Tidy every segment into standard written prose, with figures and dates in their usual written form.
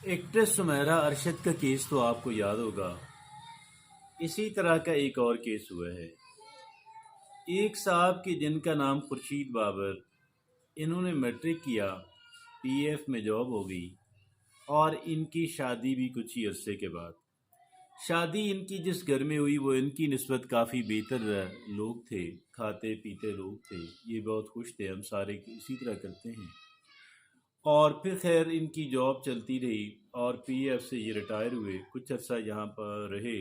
Actress Sameera Arshad کا case تو آپ کو یاد ہوگا۔ اسی طرح کا ایک اور کیس ہوا ہے۔ ایک صاحب کی جن کا نام خورشید بابر، انہوں نے میٹرک کیا، پی ایف میں جاب ہو گئی اور ان کی شادی بھی کچھ ہی عرصے کے بعد۔ شادی ان کی جس گھر میں ہوئی وہ ان کی نسبت کافی بہتر لوگ تھے، کھاتے پیتے لوگ تھے، یہ بہت خوش تھے، ہم سارے اسی طرح کرتے ہیں۔ اور پھر خیر ان کی جاب چلتی رہی اور پی ایف سے یہ ریٹائر ہوئے، کچھ عرصہ یہاں پر رہے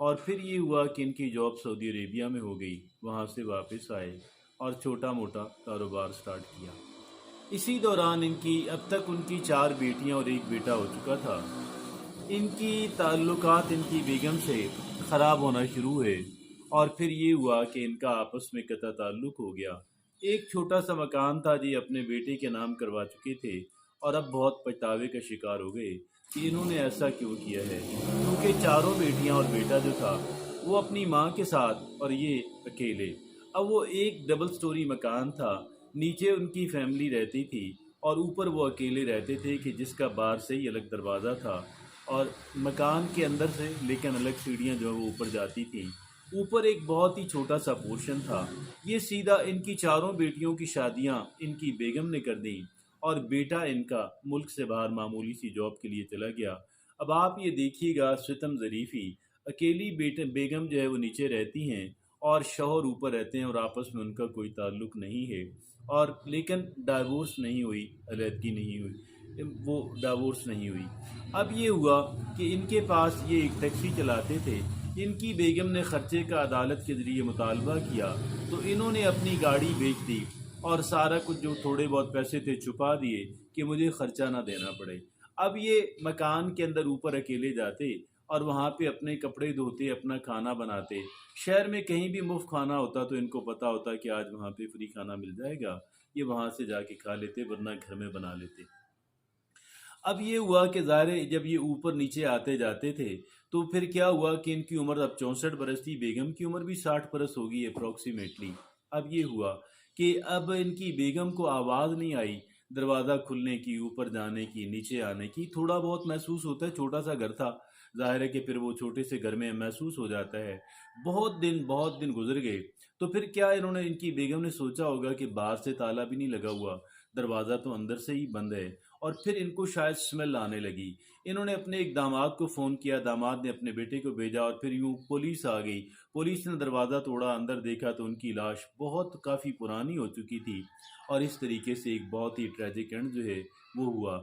اور پھر یہ ہوا کہ ان کی جاب سعودی عربیہ میں ہو گئی، وہاں سے واپس آئے اور چھوٹا موٹا کاروبار سٹارٹ کیا۔ اسی دوران اب تک ان کی 4 بیٹیاں اور ایک بیٹا ہو چکا تھا۔ ان کی تعلقات ان کی بیگم سے خراب ہونا شروع ہوئے اور پھر یہ ہوا کہ ان کا آپس میں قطع تعلق ہو گیا۔ ایک چھوٹا سا مکان تھا جی اپنے بیٹے کے نام کروا چکے تھے اور اب بہت پچھتاوے کا شکار ہو گئے کہ انہوں نے ایسا کیوں کیا ہے، کیونکہ چاروں بیٹیاں اور بیٹا جو تھا وہ اپنی ماں کے ساتھ اور یہ اکیلے۔ اب وہ ایک ڈبل سٹوری مکان تھا، نیچے ان کی فیملی رہتی تھی اور اوپر وہ اکیلے رہتے تھے کہ جس کا باہر سے ہی الگ دروازہ تھا اور مکان کے اندر سے لیکن الگ سیڑھیاں جو وہ اوپر جاتی تھیں۔ اوپر ایک بہت ہی چھوٹا سا پورشن تھا۔ یہ سیدھا ان کی چاروں بیٹیوں کی شادیاں ان کی بیگم نے کر دیں اور بیٹا ان کا ملک سے باہر معمولی سی جاب کے لیے چلا گیا۔ اب آپ یہ دیکھیے گا ستم ظریفی، اکیلی بیگم جو ہے وہ نیچے رہتی ہیں اور شوہر اوپر رہتے ہیں اور آپس میں ان کا کوئی تعلق نہیں ہے، اور لیکن ڈائیورس نہیں ہوئی، علیحدگی نہیں ہوئی، وہ ڈائیورس نہیں ہوئی۔ اب یہ ہوا کہ ان کے پاس یہ ایک ٹیکسی چلاتے تھے، ان کی بیگم نے خرچے کا عدالت کے ذریعے مطالبہ کیا تو انہوں نے اپنی گاڑی بیچ دی اور سارا کچھ جو تھوڑے بہت پیسے تھے چھپا دیے کہ مجھے خرچہ نہ دینا پڑے۔ اب یہ مکان کے اندر اوپر اکیلے جاتے اور وہاں پہ اپنے کپڑے دھوتے، اپنا کھانا بناتے۔ شہر میں کہیں بھی مفت کھانا ہوتا تو ان کو پتا ہوتا کہ آج وہاں پہ فری کھانا مل جائے گا، یہ وہاں سے جا کے کھا لیتے ورنہ گھر میں بنا لیتے۔ اب یہ ہوا کہ ظاہر ہے جب یہ اوپر نیچے آتے جاتے تھے تو پھر کیا ہوا کہ ان کی عمر اب 64 برس تھی، بیگم کی عمر بھی 60 برس ہوگی اپروکسیمیٹلی۔ اب یہ ہوا کہ اب ان کی بیگم کو آواز نہیں آئی دروازہ کھلنے کی، اوپر جانے کی، نیچے آنے کی۔ تھوڑا بہت محسوس ہوتا ہے، چھوٹا سا گھر تھا، ظاہر ہے کہ پھر وہ چھوٹے سے گھر میں محسوس ہو جاتا ہے۔ بہت دن گزر گئے تو پھر کیا انہوں نے، ان کی بیگم نے سوچا ہوگا کہ باہر سے تالا بھی نہیں لگا ہوا، دروازہ تو اندر سے ہی بند ہے، اور پھر ان کو شاید سمیل آنے لگی۔ انہوں نے اپنے ایک داماد کو فون کیا، داماد نے اپنے بیٹے کو بھیجا اور پھر یوں پولیس آ گئی۔ پولیس نے دروازہ توڑا، اندر دیکھا تو ان کی لاش کافی پرانی ہو چکی تھی اور اس طریقے سے ایک بہت ہی ٹریجک اینڈ جو ہے وہ ہوا۔